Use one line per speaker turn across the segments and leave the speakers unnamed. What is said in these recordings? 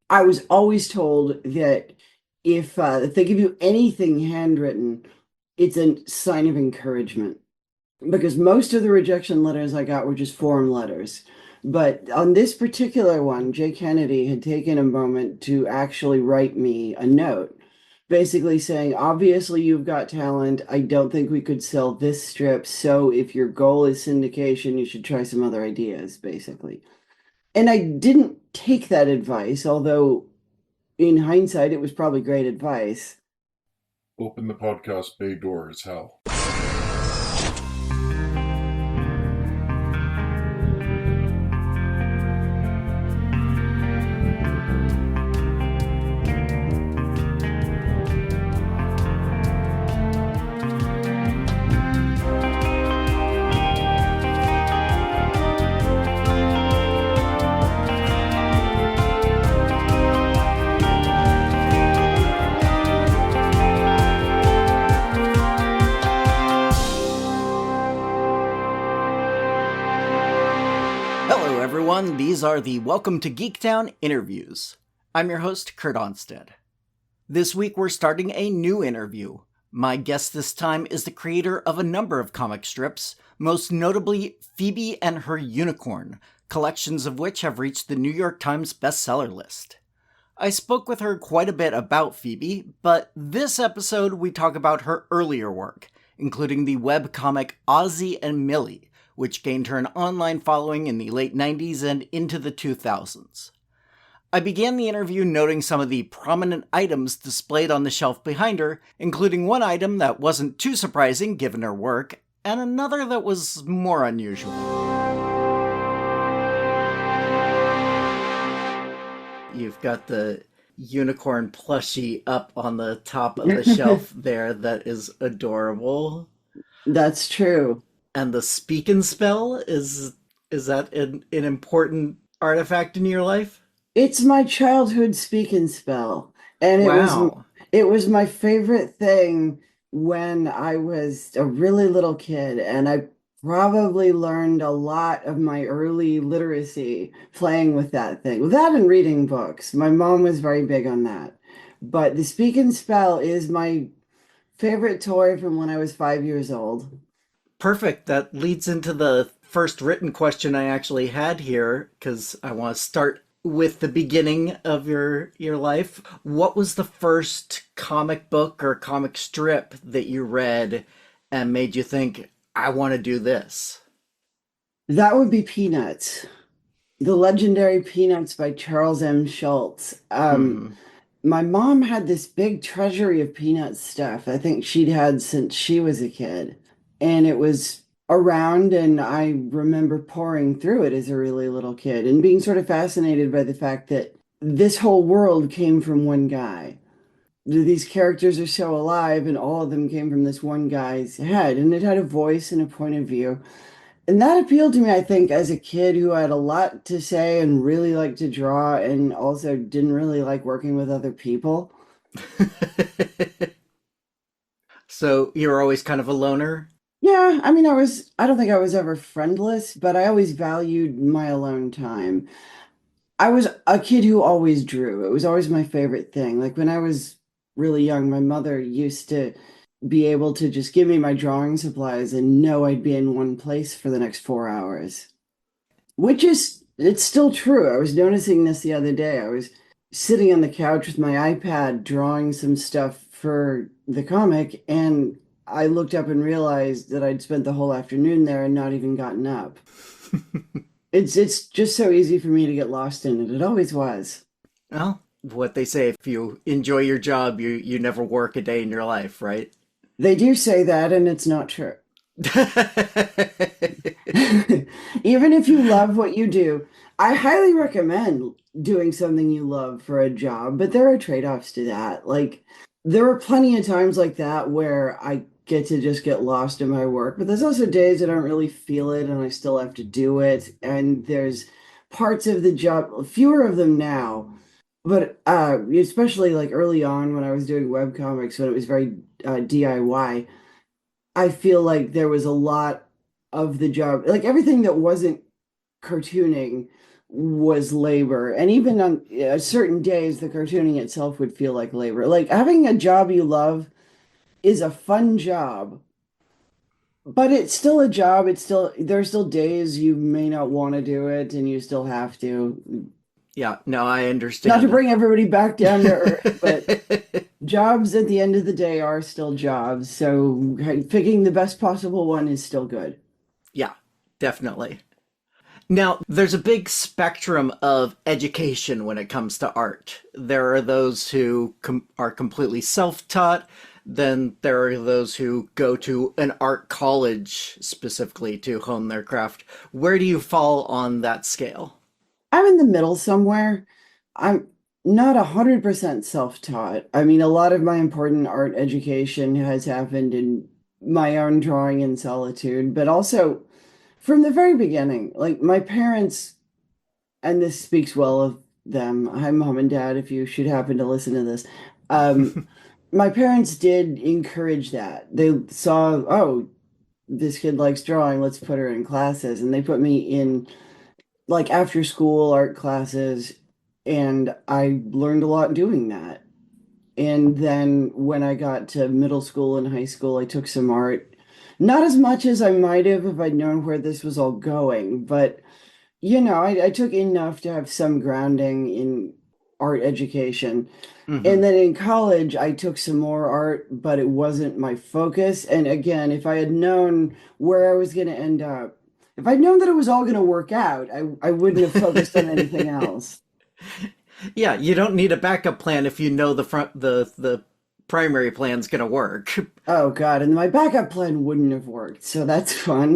I was always told that if they give you anything handwritten, it's a sign of encouragement because most of the rejection letters I got were just form letters. But on this particular one, Jay Kennedy had taken a moment to actually write me a note, basically saying, obviously, you've got talent. I don't think we could sell this strip. So if your goal is syndication, you should try some other ideas, basically. And I didn't take that advice, although in hindsight, it was probably great advice.
Open the podcast bay door as hell.
Hello, everyone. These are the Welcome to Geektown interviews. I'm your host, Kurt Onstead. This week, we're starting a new interview. My guest this time is the creator of a number of comic strips, most notably Phoebe and Her Unicorn, collections of which have reached the New York Times bestseller list. I spoke with her quite a bit about Phoebe, but this episode we talk about her earlier work, including the webcomic Ozy and Millie, which gained her an online following in the late 90s and into the 2000s. I began the interview noting some of the prominent items displayed on the shelf behind her, including one item that wasn't too surprising given her work, and another that was more unusual. You've got the unicorn plushie up on the top of the shelf there that is adorable.
That's true.
And the speak and spell is that an important artifact in your life?
It's my childhood speak and spell, and
Wow.
it was my favorite thing when I was a really little kid, and I probably learned a lot of my early literacy playing with that thing. With that and reading books. My mom was very big on that. But the speak and spell is my favorite toy from when I was 5 years old.
Perfect. That leads into the first written question I actually had here, because I want to start with the beginning of your life. What was the first comic book or comic strip that you read and made you think, I want to do this?
That would be Peanuts. The Legendary Peanuts by Charles M. Schulz.
Hmm.
My mom had this big treasury of Peanuts stuff I think she'd had since she was a kid. And it was around, and I remember pouring through it as a really little kid and being sort of fascinated by the fact that this whole world came from one guy. These characters are so alive, and all of them came from this one guy's head, and it had a voice and a point of view. And that appealed to me, I think, as a kid who had a lot to say and really liked to draw and also didn't really like working with other people.
So you were always kind of a loner?
Yeah, I mean, I don't think I was ever friendless, but I always valued my alone time. I was a kid who always drew. It was always my favorite thing. Like when I was really young, my mother used to be able to just give me my drawing supplies and know I'd be in one place for the next 4 hours. Which is, it's still true. I was noticing this the other day. I was sitting on the couch with my iPad drawing some stuff for the comic, and I looked up and realized that I'd spent the whole afternoon there and not even gotten up. It's just so easy for me to get lost in it. It always was.
Well, what they say, if you enjoy your job, you never work a day in your life, right?
They do say that, and it's not true. Even if you love what you do, I highly recommend doing something you love for a job, but there are trade-offs to that. Like, there are plenty of times like that where I get to just get lost in my work, but there's also days I don't really feel it and I still have to do it. And there's parts of the job, fewer of them now, but especially like early on when I was doing web comics, when it was very DIY. I feel like there was a lot of the job, like everything that wasn't cartooning was labor. And even on certain days, the cartooning itself would feel like labor. Like having a job you love is a fun job, but it's still a job. There's still days you may not want to do it and you still have to.
Yeah, no, I
Not to
understand.
bring everybody back down to earth, but jobs at the end of the day are still jobs. So picking the best possible one is still good.
Yeah, definitely. Now, there's a big spectrum of education when it comes to art. There are those who are completely self taught, then there are those who go to an art college specifically to hone their craft. Where do you fall on that scale?
I'm in the middle somewhere. I'm not 100% self-taught. I mean, a lot of my important art education has happened in my own drawing in solitude, but also from the very beginning, like my parents, and this speaks well of them. Hi, mom and dad, if you should happen to listen to this. Um, my parents did encourage that. They saw, oh, this kid likes drawing, let's put her in classes. And they put me in like after school art classes, and I learned a lot doing that. And then when I got to middle school and high school, I took some art. Not as much as I might have if I'd known where this was all going, but I took enough to have some grounding in art education.
Hmm.
And then in college, I took some more art, but it wasn't my focus. And again, if I had known where I was going to end up, if I'd known that it was all going to work out, I wouldn't have focused on anything else.
Yeah, you don't need a backup plan if you know the primary plan's gonna work.
Oh God, and my backup plan wouldn't have worked, so that's fun.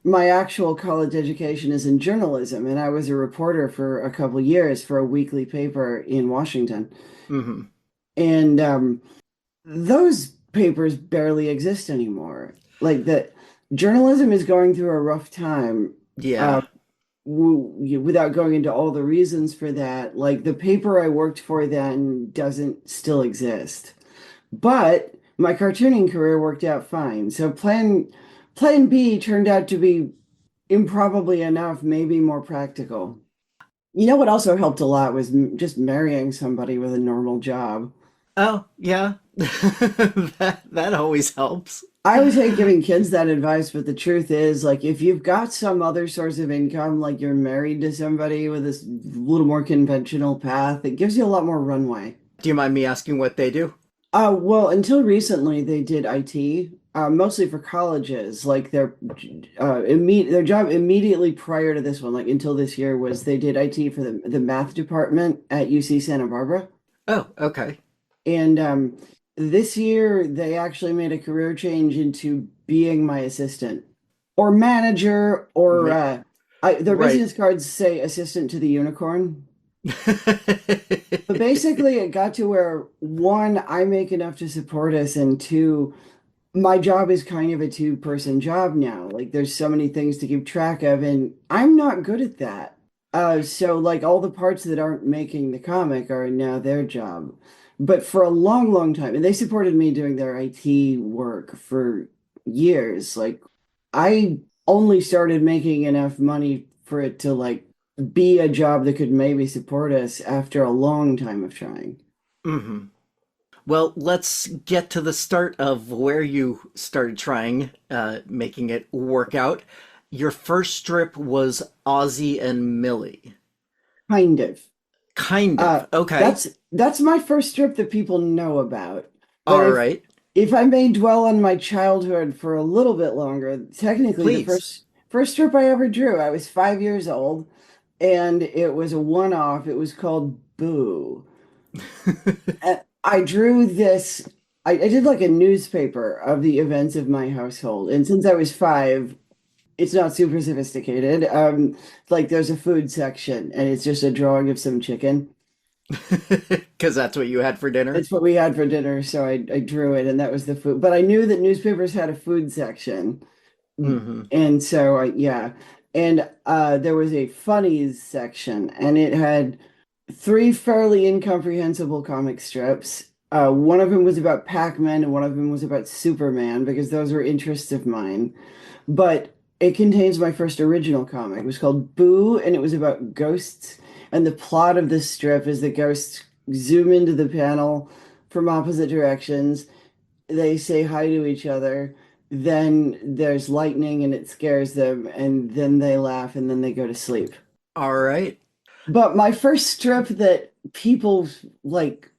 My actual college education is in journalism, and I was a reporter for a couple years for a weekly paper in Washington.
Hmm.
And those papers barely exist anymore. Like that, journalism is going through a rough time. Uh,
Yeah.
without going into all the reasons for that, like the paper I worked for then doesn't still exist. But my cartooning career worked out fine. So plan B turned out to be improbably enough, maybe more practical. You know what also helped a lot was just marrying somebody with a normal job.
Oh, yeah. That always helps.
I always hate giving kids that advice, but the truth is, like, if you've got some other source of income, like you're married to somebody with this little more conventional path, it gives you a lot more runway.
Do you mind me asking what they do?
Well, until recently, they did IT, mostly for colleges. Like their job immediately prior to this one, like until this year, was they did IT for the math department at UC Santa Barbara.
Oh, okay.
And this year, they actually made a career change into being my assistant or manager, or
Ma-
their
right.
business cards say assistant to the unicorn. But basically, it got to where one, I make enough to support us, and two, my job is kind of a two-person job now. Like there's so many things to keep track of, and I'm not good at that. So like all the parts that aren't making the comic are now their job. But for a long, long time, and they supported me doing their IT work for years. Like I only started making enough money for it to like be a job that could maybe support us after a long time of trying.
Hmm. Well, let's get to the start of where you started trying, making it work out. Your first strip was Ozy and Millie.
Kind of.
Kind
Uh,
of. Okay.
that's my first strip that people know about. But
All
if
right.
if I may dwell on my childhood for a little bit longer, technically the
Please.
first strip I ever drew, I was 5 years old, and it was a one-off. It was called Boo. I drew this. I did like a newspaper of the events of my household, and since I was five, it's not super sophisticated. Like there's a food section, and it's just a drawing of some chicken.
Because that's what you had for dinner?
It's what we had for dinner, so I drew it, and that was the food. But I knew that newspapers had a food section,
Hmm.
and so yeah, and there was a funnies section, and it had three fairly incomprehensible comic strips. One of them was about Pac-Man, and one of them was about Superman because those were interests of mine. But It contains my first original comic. It was called Boo, and it was about ghosts. And the plot of this strip is that ghosts zoom into the panel from opposite directions. They say hi to each other. Then there's lightning and it scares them, and then they laugh and then they go to sleep.
All right.
But my first strip that people like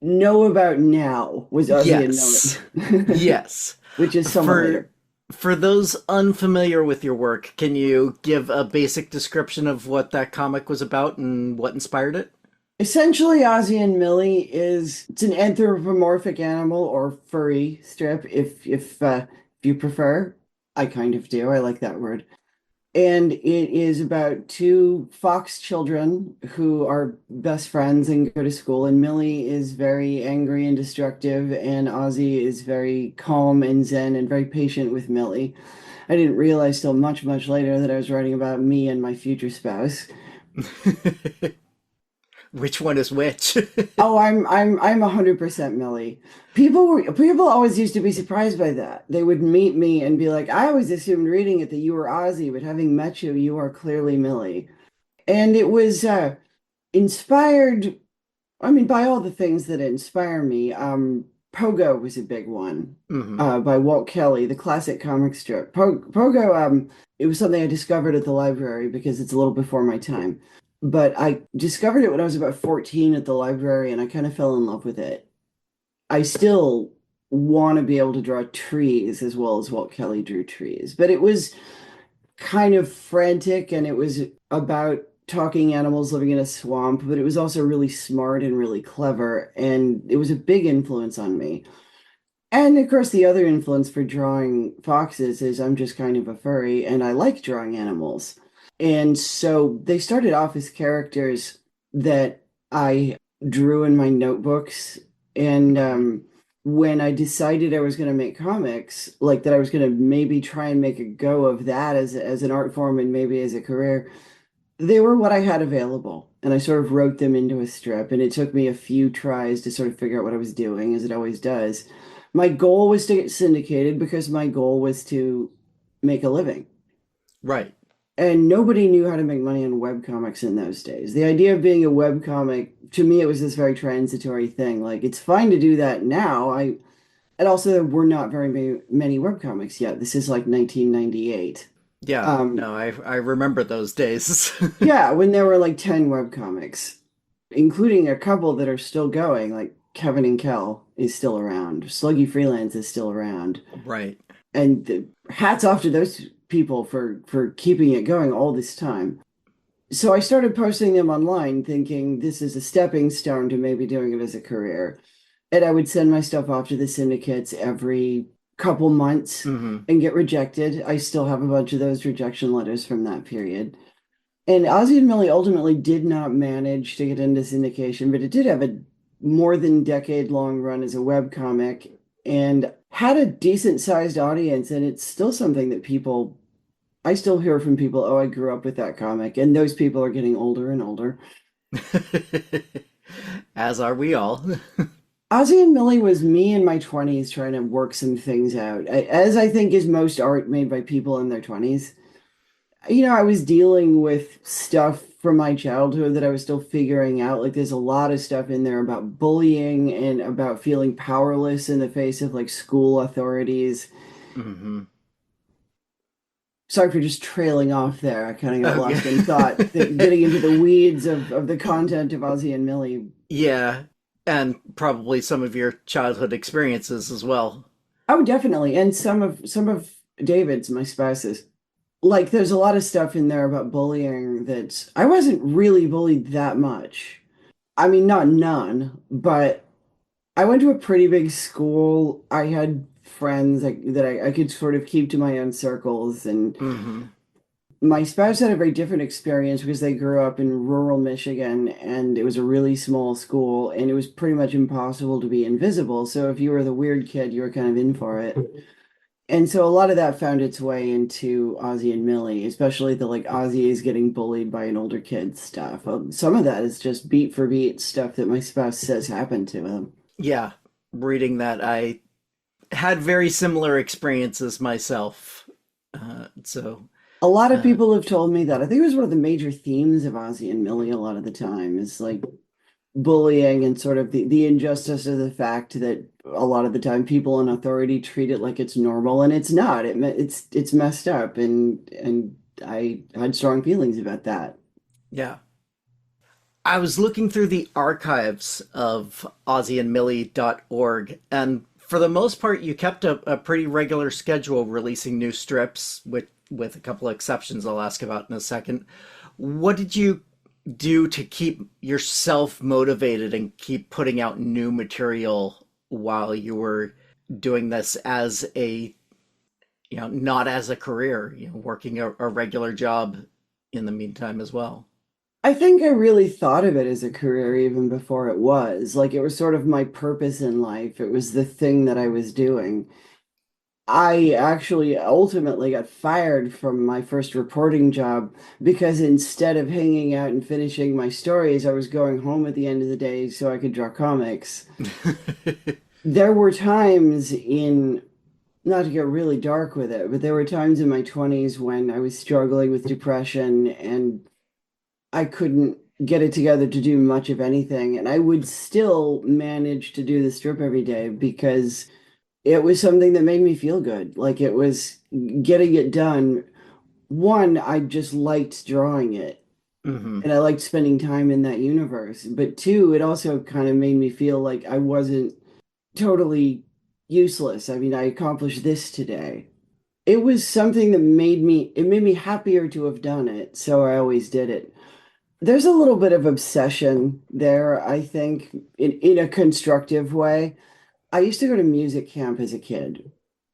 know about now was Ozy and
Yes.
Millie,
Yes.
which is somewhat
For
later.
for those unfamiliar with your work, can you give a basic description of what that comic was about and what inspired it?
Essentially, Ozy and Millie is it's an anthropomorphic animal or furry strip, if you prefer. I kind of do. I like that word. And it is about two fox children who are best friends and go to school. And Millie is very angry and destructive, and Ozy is very calm and zen and very patient with Millie. I didn't realize till much, much later that I was writing about me and my future spouse.
Which one is which?
Oh, I'm 100% Millie. People always used to be surprised by that. They would meet me and be like, "I always assumed reading it that you were Ozzy, but having met you, you are clearly Millie." And it was inspired, I mean, by all the things that inspire me. Pogo was a big one,
Hmm.
by Walt Kelly, the classic comic strip. Pogo, it was something I discovered at the library because it's a little before my time. But I discovered it when I was about 14 at the library, and I kind of fell in love with it. I still want to be able to draw trees as well as Walt Kelly drew trees, but it was kind of frantic and it was about talking animals living in a swamp, but it was also really smart and really clever, and it was a big influence on me. And of course, the other influence for drawing foxes is I'm just kind of a furry and I like drawing animals. And so they started off as characters that I drew in my notebooks. And when I decided I was going to make comics, like that I was going to maybe try and make a go of that as an art form and maybe as a career, they were what I had available. And I sort of wrote them into a strip. And it took me a few tries to sort of figure out what I was doing, as it always does. My goal was to get syndicated because my goal was to make a living.
Right.
And nobody knew how to make money on webcomics in those days. The idea of being a webcomic, to me, it was this very transitory thing. Like, it's fine to do that now. And also, there were not very many webcomics yet. This is like 1998.
Yeah.
Um,
No, I remember those days.
yeah, when there were like 10 webcomics, including a couple that are still going, like Kevin and Kel is still around. Sluggy Freelance is still around.
Right.
And hats off to those people for keeping it going all this time. So I started posting them online thinking this is a stepping stone to maybe doing it as a career. And I would send my stuff off to the syndicates every couple months
Hmm.
and get rejected. I still have a bunch of those rejection letters from that period. And Ozy and Millie ultimately did not manage to get into syndication, but it did have a more than decade-long run as a web comic and had a decent sized audience. And it's still something that I still hear from people, oh, I grew up with that comic. And those people are getting older and older.
As are we all.
Ozy and Millie was me in my 20s trying to work some things out, as I think is most art made by people in their 20s. I was dealing with stuff from my childhood that I was still figuring out. Like, there's a lot of stuff in there about bullying and about feeling powerless in the face of like school authorities.
Hmm.
Sorry for just trailing off there. I kind of got
Okay.
lost in thought, getting into the weeds of the content of Ozy and Millie.
Yeah, and probably some of your childhood experiences as well.
Oh, definitely. And some of David's, my spouse's. Like, there's a lot of stuff in there about bullying that I wasn't really bullied that much. I mean, not none, but I went to a pretty big school. I had friends that I could sort of keep to my own circles. And
Hmm.
my spouse had a very different experience because they grew up in rural Michigan and it was a really small school and it was pretty much impossible to be invisible. So if you were the weird kid, you were kind of in for it. And so a lot of that found its way into Ozy and Millie, especially the like Ozzy is getting bullied by an older kid stuff. Some of that is just beat for beat stuff that my spouse says happened to him.
Yeah, reading that, I had very similar experiences myself. So,
A lot of
uh,
people have told me that. I think it was one of the major themes of Ozy and Millie a lot of the time is like bullying and sort of the injustice of the fact that a lot of the time people in authority treat it like it's normal and it's not. It's messed up and I had strong feelings about that.
yeah. I was looking through the archives of ozyandmillie.org, and for the most part, you kept a pretty regular schedule releasing new strips, with a couple of exceptions I'll ask about in a second. What did you do to keep yourself motivated and keep putting out new material while you were doing this as not as a career, working a regular job in the meantime as well?
I think I really thought of it as a career even before it was. Like it was sort of my purpose in life. It was the thing that I was doing. I actually ultimately got fired from my first reporting job because instead of hanging out and finishing my stories, I was going home at the end of the day so I could draw comics. There were times in, not to get really dark with it, but there were times in my 20s when I was struggling with depression and I couldn't get it together to do much of anything. And I would still manage to do the strip every day because it was something that made me feel good. Like it was getting it done. One, I just liked drawing it
Hmm.
and I liked spending time in that universe. But two, it also kind of made me feel like I wasn't totally useless. I mean, I accomplished this today. It was something that it made me happier to have done it. So I always did it. There's a little bit of obsession there, I think, in a constructive way. I used to go to music camp as a kid,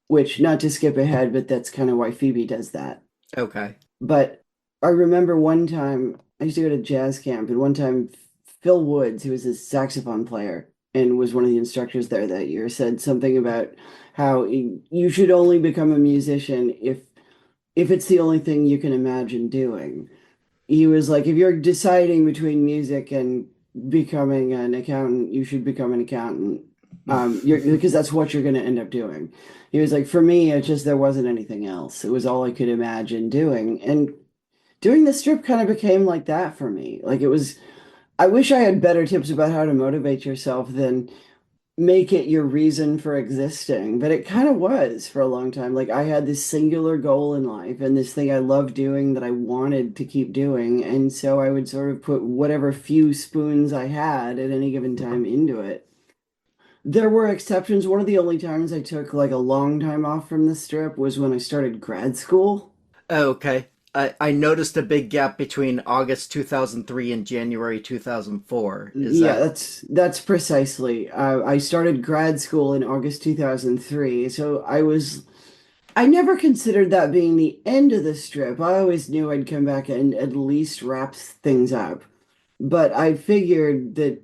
which, not to skip ahead, but that's kind of why Phoebe does that.
Okay.
But I remember one time I used to go to jazz camp, and one time Phil Woods, who was a saxophone player and was one of the instructors there that year, said something about how you should only become a musician if it's the only thing you can imagine doing. He was like, if you're deciding between music and becoming an accountant, you should become an accountant. Because that's what you're going to end up doing. He was like, for me, it just there wasn't anything else. It was all I could imagine doing, and doing the strip kind of became like that for me. Like it was. I wish I had better tips about how to motivate yourself than make it your reason for existing. But it kind of was for a long time. Like I had this singular goal in life and this thing I loved doing that I wanted to keep doing. And so I would sort of put whatever few spoons I had at any given time into it. There were exceptions. One of the only times I took like a long time off from the strip was when I started grad school.
Okay. I noticed a big gap between August 2003 and January 2004. Is
Yeah,
that
that's precisely. I started grad school in August 2003, so I never considered that being the end of the strip. I always knew I'd come back and at least wrap things up. But I figured that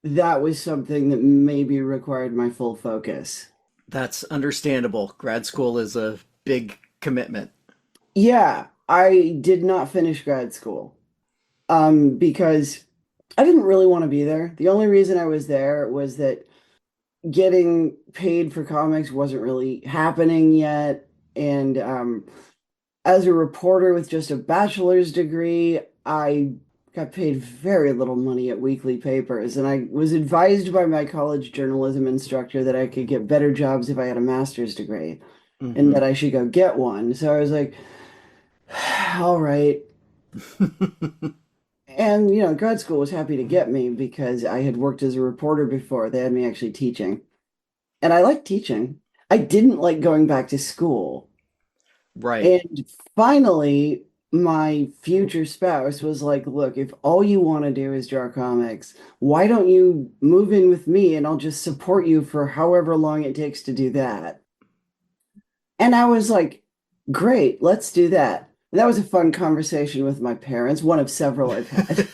that was something that maybe required my full focus.
that's understandable. Grad school is a big commitment.
Yeah, I did not finish grad school because I didn't really want to be there. The only reason I was there was that getting paid for comics wasn't really happening yet. And as a reporter with just a bachelor's degree, I got paid very little money at weekly papers. And I was advised by my college journalism instructor that I could get better jobs if I had a master's degree and that
Hmm.
I should go get one. So I was like, all right. And, grad school was happy to get me because I had worked as a reporter before. They had me actually teaching. And I liked teaching. I didn't like going back to school.
Right.
And finally, my future spouse was like, look, if all you want to do is draw comics, why don't you move in with me and I'll just support you for however long it takes to do that? And I was like, great, let's do that. And that was a fun conversation with my parents, one of several I've had.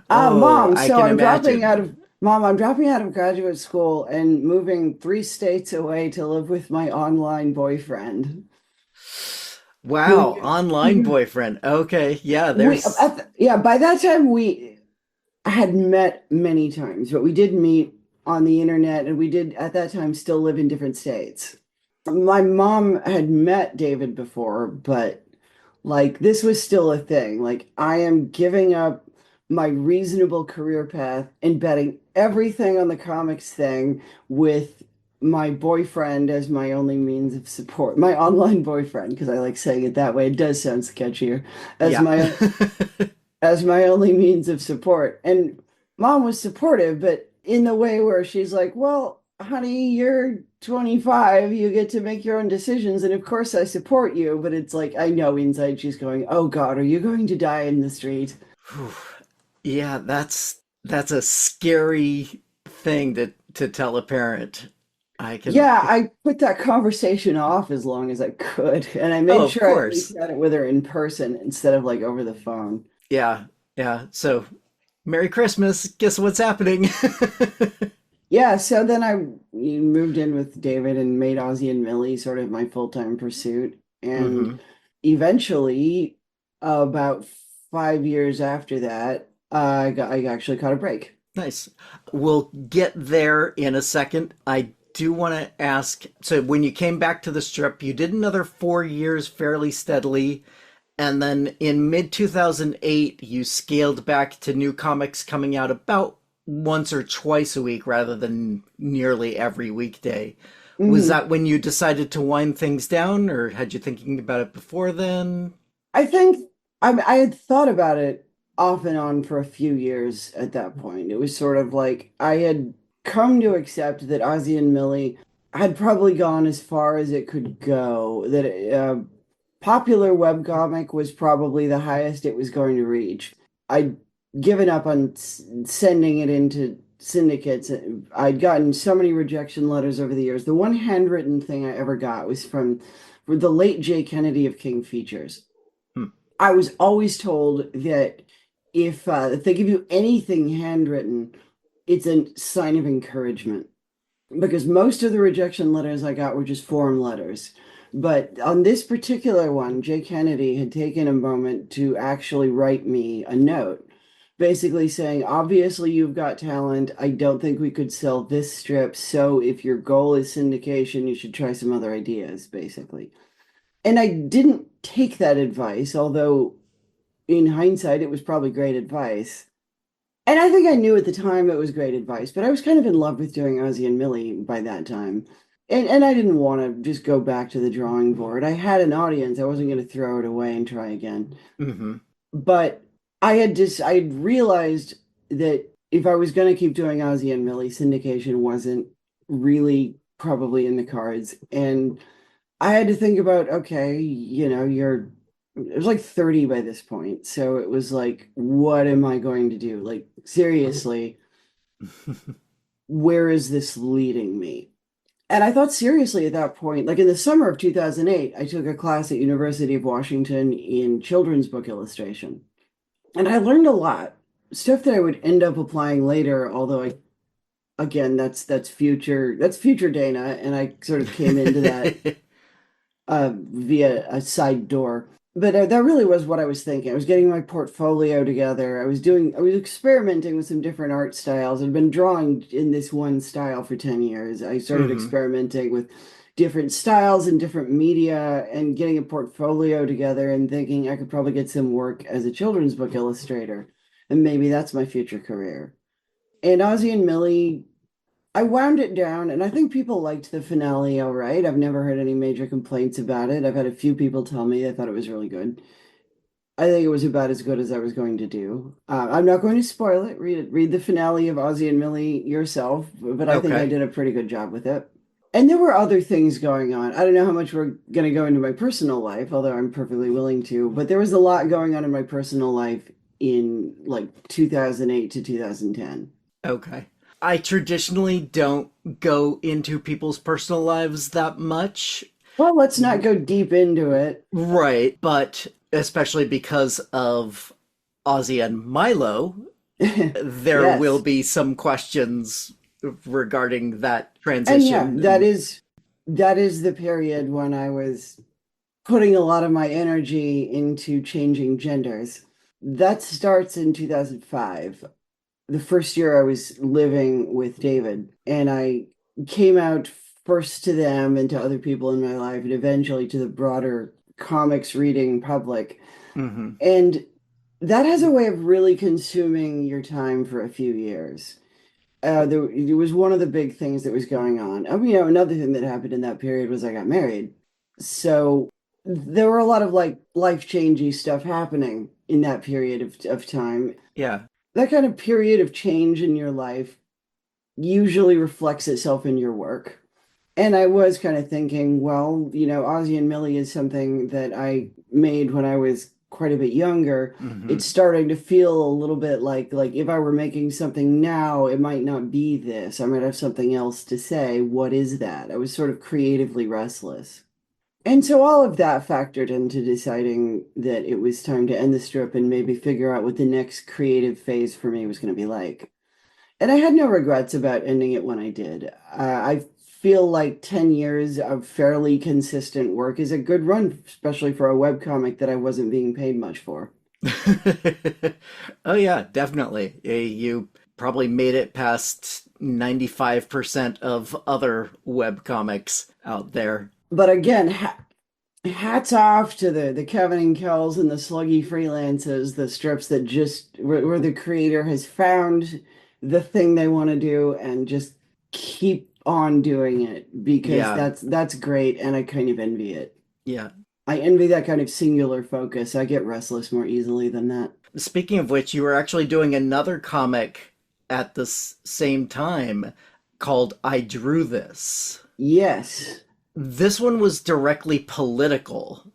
Oh,
Mom,
I can imagine.
I'm dropping out of graduate school and moving 3 states away to live with my online boyfriend.
Wow,
Who
online
you
boyfriend. Okay, yeah, there's
yeah, by that time we had met many times, but we did meet on the internet and we did at that time still live in different states. my mom had met David before, but like this was still a thing. Like I am giving up my reasonable career path and betting everything on the comics thing with my boyfriend as my only means of support. My online boyfriend, because I like saying it that way. It does sound sketchier as
Yeah.
my only means of support. And mom was supportive, but in the way where she's like, well, honey, you're 25, you get to make your own decisions. And of course, I support you. But it's like, I know inside she's going, oh God, are you going to die in the street?
Yeah, that's a scary thing to tell a parent. I can.
Yeah, I put that conversation off as long as I could. And I
Oh,
made
of
sure I at least
course.
had it with her in person instead of like over the phone.
Yeah, yeah. So, Merry Christmas. Guess what's happening?
Yeah, so then I moved in with David and made Ozy and Millie sort of my full-time pursuit. And
Hmm.
eventually, about 5 years after that, I actually caught a break.
Nice. We'll get there in a second. I do want to ask, so when you came back to the strip, you did another 4 years fairly steadily, and then in mid 2008, you scaled back to new comics coming out about once or twice a week rather than nearly every weekday. Was
Mhm.
that when you decided to wind things down, or had you thinking about it before then?
I think I had thought about it off and on for a few years at that point. It was sort of like I had come to accept that Ozzy and Millie had probably gone as far as it could go, that popular webcomic was probably the highest it was going to reach. I'd given up on sending it into syndicates. I'd gotten so many rejection letters over the years. The one handwritten thing I ever got was from the late Jay Kennedy of King Features.
Hmm.
I was always told that if they give you anything handwritten, it's a sign of encouragement because most of the rejection letters I got were just form letters. But on this particular one, Jay Kennedy had taken a moment to actually write me a note, basically saying, obviously, you've got talent. I don't think we could sell this strip. So if your goal is syndication, you should try some other ideas, basically. And I didn't take that advice, although in hindsight, it was probably great advice. And I think I knew at the time it was great advice, but I was kind of in love with doing Ozzy and Millie by that time. And I didn't want to just go back to the drawing board. I had an audience. I wasn't going to throw it away and try again.
Hmm.
But I had realized that if I was going to keep doing Ozzy and Millie, syndication wasn't really probably in the cards. And I had to think about, okay, it was like 30 by this point. So it was like, what am I going to do? Like, seriously, where is this leading me? And I thought seriously at that point, like in the summer of 2008, I took a class at University of Washington in children's book illustration. And I learned a lot, stuff that I would end up applying later, although again, that's future Dana, and I sort of came into that via a side door. But that really was what I was thinking. I was getting my portfolio together. I was experimenting with some different art styles. I'd been drawing in this one style for 10 years. I started
Hmm.
experimenting with different styles and different media and getting a portfolio together and thinking I could probably get some work as a children's book illustrator. And maybe that's my future career. And Ozzy and Millie, I wound it down, and I think people liked the finale all right. I've never heard any major complaints about it. I've had a few people tell me they thought it was really good. I think it was about as good as I was going to do. I'm not going to spoil it. Read it. Read the finale of Ozzy and Millie yourself, but I think I
Okay.
did a pretty good job with it. And there were other things going on. I don't know how much we're going to go into my personal life, although I'm perfectly willing to, but there was a lot going on in my personal life in like 2008 to 2010.
Okay. I traditionally don't go into people's personal lives that much.
Well, let's not go deep into it.
Right, but especially because of Ozzy and Milo, there will
Yes.
be some questions regarding that
And yeah,
transition. And
that is the period when I was putting a lot of my energy into changing genders. That starts in 2005, the first year I was living with David, and I came out first to them and to other people in my life, and eventually to the broader comics reading public.
Hmm.
And that has a way of really consuming your time for a few years. It was one of the big things that was going on. Another thing that happened in that period was I got married. So there were a lot of like life-changing stuff happening in that period of time.
Yeah.
That kind of period of change in your life usually reflects itself in your work. And I was kind of thinking, well, Ozy and Millie is something that I made when I was quite a bit younger.
Hmm.
It's starting to feel a little bit like if I were making something now, it might not be this. I might have something else to say. What is that? I was sort of creatively restless. And so all of that factored into deciding that it was time to end the strip and maybe figure out what the next creative phase for me was going to be like. And I had no regrets about ending it when I did. I feel like 10 years of fairly consistent work is a good run, especially for a webcomic that I wasn't being paid much for.
Oh yeah, definitely. You probably made it past 95% of other web comics out there.
But again, hats off to the Kevin and Kells and the sluggy freelances, the strips that just where the creator has found the thing they want to do and just keep on doing it because
Yeah,
that's great and I kind of envy it.
yeah.
I envy that kind of singular focus. I get restless more easily than that.
Speaking of which, you were actually doing another comic at the same time called I Drew This.
Yes.
This one was directly political.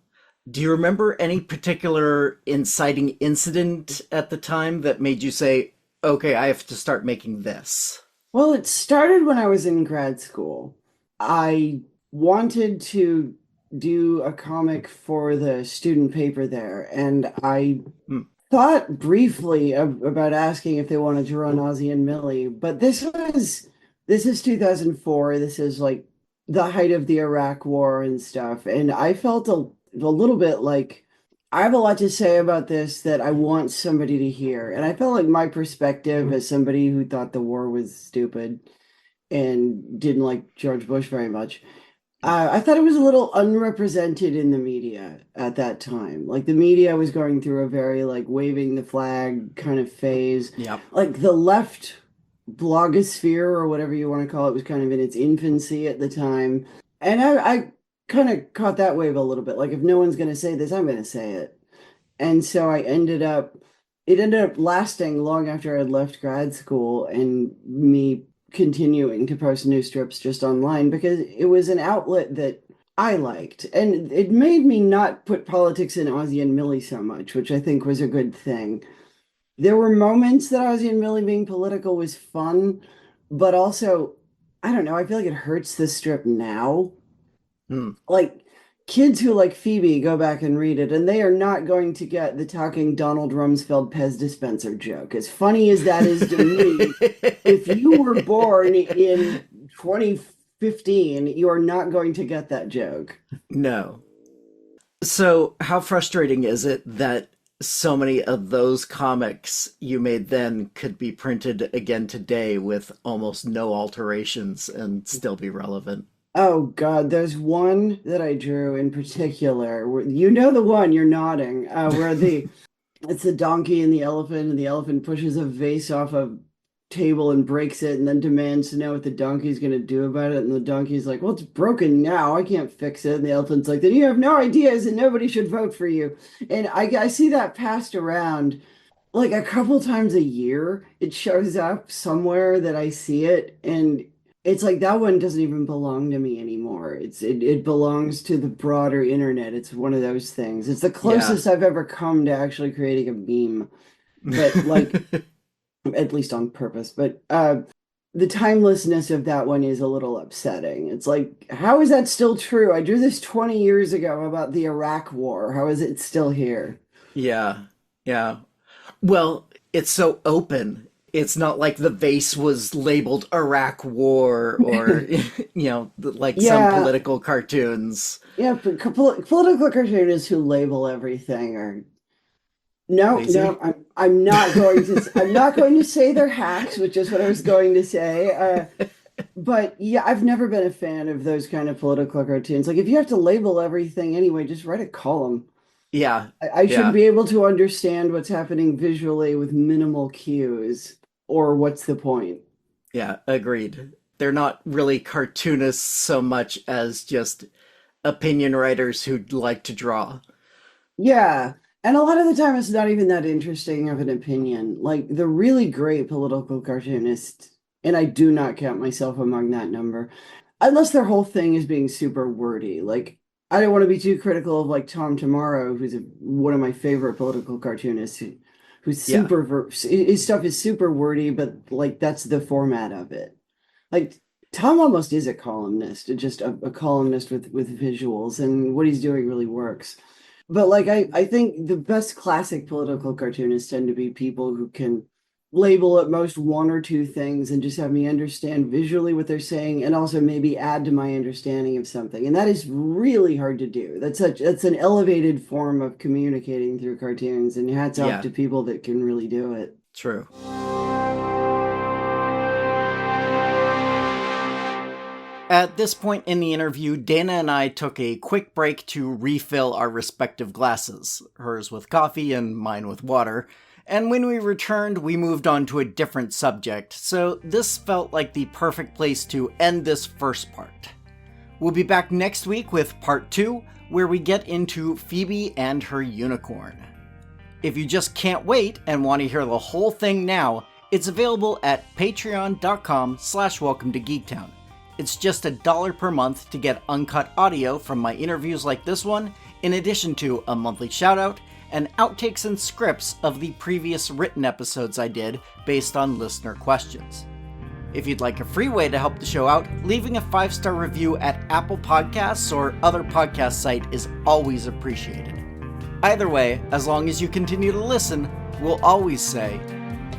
Do you remember any particular inciting incident at the time that made you say, okay, I have to start making this?
Well, it started when I was in grad school. I wanted to do a comic for the student paper there, and I
Hmm.
thought briefly about asking if they wanted to run Ozy and Millie, but this is 2004. This is like the height of the Iraq War and stuff, and I felt a little bit like I have a lot to say about this that I want somebody to hear. And I felt like my perspective as somebody who thought the war was stupid and didn't like George Bush very much, I thought it was a little unrepresented in the media at that time. Like the media was going through a very like waving the flag kind of phase.
Yep.
Like the left blogosphere or whatever you want to call it was kind of in its infancy at the time. And I kind of caught that wave a little bit. Like if no one's going to say this, I'm going to say it. And so it ended up lasting long after I'd left grad school and me continuing to post new strips just online because it was an outlet that I liked. And it made me not put politics in Ozy and Millie so much, which I think was a good thing. There were moments that Ozy and Millie being political was fun, but also, I don't know, I feel like it hurts the strip now.
Hmm.
Like kids who like Phoebe go back and read it, and they are not going to get the talking Donald Rumsfeld Pez dispenser joke. As funny as that is to me, if you were born in 2015, you are not going to get that joke.
No. So, how frustrating is it that so many of those comics you made then could be printed again today with almost no alterations and still be relevant?
Oh God, there's one that I drew in particular. You know the one, you're nodding, where it's the donkey and the elephant pushes a vase off a table and breaks it, and then demands to know what the donkey's going to do about it. And the donkey's like, "Well, it's broken now. I can't fix it." And the elephant's like, "Then you have no ideas, and nobody should vote for you." And I see that passed around like a couple times a year. It shows up somewhere that I see it, and it's like that one doesn't even belong to me anymore. It belongs to the broader internet. It's one of those things. It's the
Yeah.
closest I've ever come to actually creating a meme, but like at least on purpose. But the timelessness of that one is a little upsetting. It's like, how is that still true? I drew this 20 years ago about the Iraq War. How is it still here?
Yeah. Yeah. Well, it's so open. It's not like the vase was labeled Iraq War or, like some
Yeah,
political cartoons.
yeah, but political cartoonists who label everything are no, no,
Lazy.
I'm not going to say they're hacks, which is what I was going to say. But yeah, I've never been a fan of those kind of political cartoons. Like if you have to label everything anyway, just write a column.
Yeah,
I shouldn't
yeah,
be able to understand what's happening visually with minimal cues, or what's the point?
yeah, agreed. They're not really cartoonists so much as just opinion writers who'd like to draw.
Yeah. And a lot of the time, it's not even that interesting of an opinion. Like the really great political cartoonists, and I do not count myself among that number, unless their whole thing is being super wordy. Like, I don't want to be too critical of like Tom Tomorrow, one of my favorite political cartoonists, who's
Yeah,
his stuff is super wordy, but like that's the format of it. Like Tom almost is a columnist, just a columnist with visuals, and what he's doing really works. But like I think the best classic political cartoonists tend to be people who can label at most one or two things and just have me understand visually what they're saying and also maybe add to my understanding of something. And that is really hard to do. That's an elevated form of communicating through cartoons, and hats off
yeah,
to people that can really do it.
true. At this point in the interview, Dana and I took a quick break to refill our respective glasses, hers with coffee and mine with water, and when we returned, we moved on to a different subject, so this felt like the perfect place to end this first part. We'll be back next week with part 2, where we get into Phoebe and her unicorn. If you just can't wait and want to hear the whole thing now, it's available at patreon.com/welcome to Geektown. It's just $1 per month to get uncut audio from my interviews like this one, in addition to a monthly shoutout and outtakes and scripts of the previous written episodes I did based on listener questions. If you'd like a free way to help the show out, leaving a 5-star review at Apple Podcasts or other podcast site is always appreciated. Either way, as long as you continue to listen, we'll always say,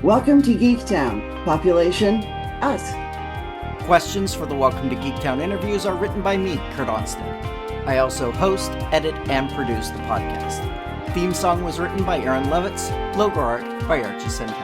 Welcome to Geektown. Population, us.
questions for the Welcome to Geektown interviews are written by me, Kurt Onsted. I also host, edit, and produce the podcast. Theme song was written by Aaron Levitz, logo art by Archie Sentell.